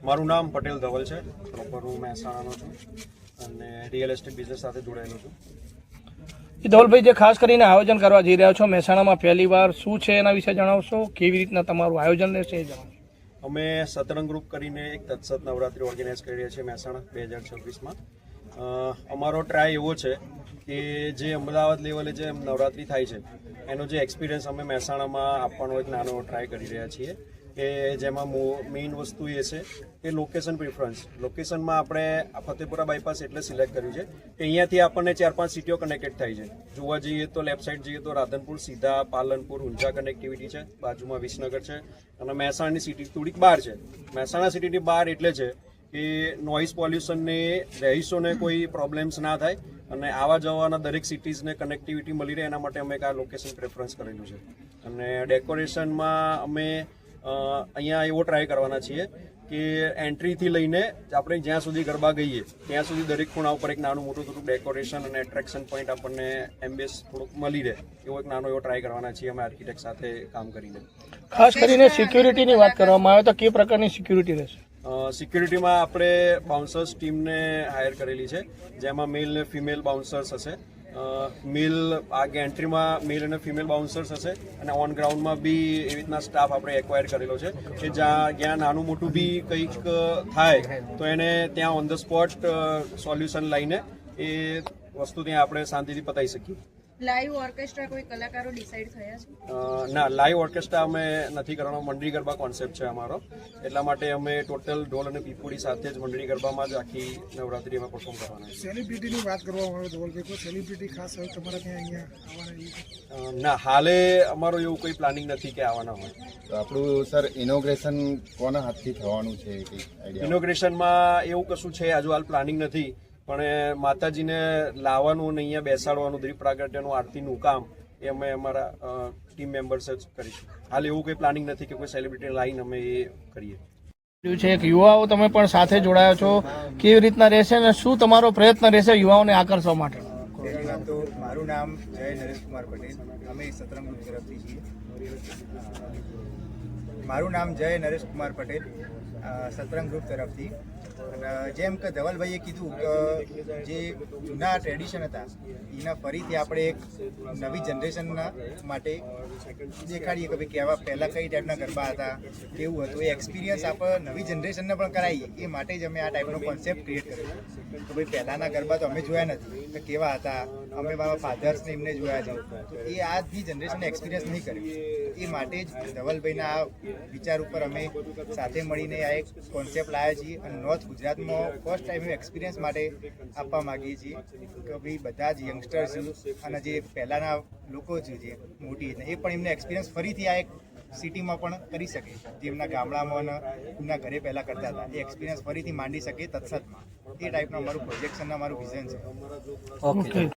મારું નામ પટેલ ધવલ છે. પ્રોપર હું મહેસાણાનો છું અને રિયલ એસ્ટેટ બિઝનેસ સાથે જોડાયેલો છું. ધવલભાઈ, જે ખાસ કરીને આયોજન કરવા જઈ રહ્યા છો મહેસાણામાં પહેલી વાર, શું છે એના વિશે જણાવશો? કેવી રીતના તમારું આયોજન રહેશે એ જણાવશો. અમે સતરંગ ગ્રુપ કરીને એક તત્સત નવરાત્રિ ઓર્ગેનાઇઝ કરી રહ્યા છીએ મહેસાણા 2026માં. અમારો ટ્રાય એવો છે કે જે અમદાવાદ લેવલે જે નવરાત્રિ થાય છે એનો જે એક્સપિરિયન્સ અમે મહેસાણામાં આપવાનો એક નાનો ટ્રાય કરી રહ્યા છીએ કે જેમાં મેઇન વસ્તુ એ છે કે લોકેશન પ્રિફરન્સ. લોકેશનમાં આપણે ફતેપુરા બાયપાસ એટલે સિલેક્ટ કર્યું છે કે અહીંયાથી આપણને 4-5 સિટીઓ કનેક્ટેડ થાય છે. જોવા જઈએ તો લેફ્ટ સાઈડ જઈએ તો રાધનપુર, સીધા, પાલનપુર, ઊંઝા કનેક્ટિવિટી છે, બાજુમાં વિસનગર છે અને મહેસાણાની સિટી થોડીક બહાર છે. મહેસાણા સિટીની બહાર એટલે છે કે નોઇઝ પોલ્યુશનને રહીશોને કોઈ પ્રોબ્લેમ્સ ના થાય અને આવા જવાના દરેક સિટીઝને કનેક્ટિવિટી મળી રહે એના માટે અમે એક આ લોકેશન પ્રેફરન્સ કરેલું છે. અને ડેકોરેશનમાં અમે અહીંયા એવો ટ્રાય કરવાના છીએ કે એન્ટ્રીથી લઈને આપણે જ્યાં સુધી ગરબા ગઈએ ત્યાં સુધી દરેક ખૂણા ઉપર એક નાનું મોટું થોડુંક ડેકોરેશન અને એટ્રેક્શન પોઈન્ટ આપણને એમ્બેસ થોડુંક મળી રહે એવો એક નાનો એવો ટ્રાય કરવાના છીએ અમે આર્કિટેક્ટ સાથે કામ કરીને. ખાસ કરીને સિક્યુરિટીની વાત કરવામાં આવે તો કઈ પ્રકારની સિક્યુરિટી રહેશે? સિક્યુરિટીમાં આપણે બાઉન્સર્સ ટીમને હાયર કરેલી છે જેમાં મેલ ને ફિમેલ બાઉન્સર્સ હશે. મેલ આગે એન્ટ્રીમાં મેલ અને ફિમેલ બાઉન્સર્સ હશે અને ઓન ગ્રાઉન્ડમાં બી એવી રીતના સ્ટાફ આપણે એક્વાયર કરેલો છે કે જ્યાં નાનું મોટું બી કંઈક થાય તો એને ત્યાં ઓન ધ સ્પોટ સોલ્યુશન લઈને એ વસ્તુ ત્યાં આપણે શાંતિથી પતાવી શકીએ. લાઈવ ઓર્કેસ્ટ્રા કોઈ કલાકારો ડિસાઈડ થયા છે? ના, લાઈવ ઓર્કેસ્ટ્રા અમે નથી કરવાનો. મંડળી ગરબા કોન્સેપ્ટ છે અમારો, એટલા માટે અમે ટોટલ ઢોલ અને પીપુડી સાથે જ મંડળી ગરબામાં જ આખી નવરાત્રિમાં પરફોર્મ કરવાના છે. સેલિબ્રિટીની વાત કરવામાં આવે ધવલભાઈ, કોઈ સેલિબ્રિટી ખાસ હોય તમારા ત્યાં અહીંયા આવવાના? ના, હાલે અમારું એવું કોઈ પ્લાનિંગ નથી કે આવવાના હોય. તો આપણું સર ઇનોગ્રેશન કોના હાથથી થવાનું છે? ઇનોગ્રેશનમાં એવું કશું છે હજુ હાલ પ્લાનિંગ નથી, પણ માતાજીને લાવવાનું અને અહીંયા બેસાડવાનું દીપ પ્રાગટ્યનું આરતીનું કામ એ અમે અમારા ટીમ મેમ્બર્સ જ કરીશું. હાલ એવું કોઈ પ્લાનિંગ નથી કે કોઈ સેલિબ્રિટી લાઈન અમે એ કરીએ. છે એક યુવાઓ તમે પણ સાથે જોડાયા છો, કેવી રીતના રહેશે અને શું તમારો પ્રયત્ન રહેશે યુવાઓને આકર્ષવા માટે? તો મારું નામ જય નરેશકુમાર પટેલ. અમે સતરંગ ગ્રુપ તરફથી છીએ. મારું નામ જય નરેશકુમાર પટેલ, સતરંગ ગ્રુપ તરફથી. અને જેમ કે ધવલભાઈએ કીધું કે જે જૂના ટ્રેડિશન હતા એના ફરીથી આપણે એક નવી જનરેશનના માટે દેખાડીએ કે ભાઈ કેવા પહેલાં કઈ ટાઈપના ગરબા હતા, કેવું હતું, એ એક્સપિરિયન્સ આપણે નવી જનરેશનને પણ કરાવીએ એ માટે જ અમે આ ટાઈપનો કોન્સેપ્ટ ક્રિએટ કર્યો કે ભાઈ પહેલાંના ગરબા તો અમે જોયા નથી કે કેવા હતા, અમે મારા ફાધર્સને એમને જોયા છે, તો એ આજની જનરેશનને એક્સપિરિયન્સ નહીં કર્યું. એ માટે જ ધવલભાઈના આ વિચાર ઉપર અમે સાથે મળીને આ એક કોન્સેપ્ટ લાવ્યા છીએ અને નોર્થ ગુજરાતમાં ફર્સ્ટ ટાઈમ એક્સપિરિયન્સ માટે આપવા માગીએ છીએ કે ભાઈ બધા જ યંગસ્ટર્સ અને જે પહેલાંના લોકો છે જે મોટી એ પણ એમને એક્સપિરિયન્સ ફરીથી આ એક સિટીમાં પણ કરી શકે, જે એમના ગામડામાં અને એમના ઘરે પહેલાં કરતા હતા એ એક્સપિરિયન્સ ફરીથી માંડી શકે તત્સતમાં. એ ટાઈપનું અમારું પ્રોજેક્શન, અમારું વિઝન છે. ઓકે.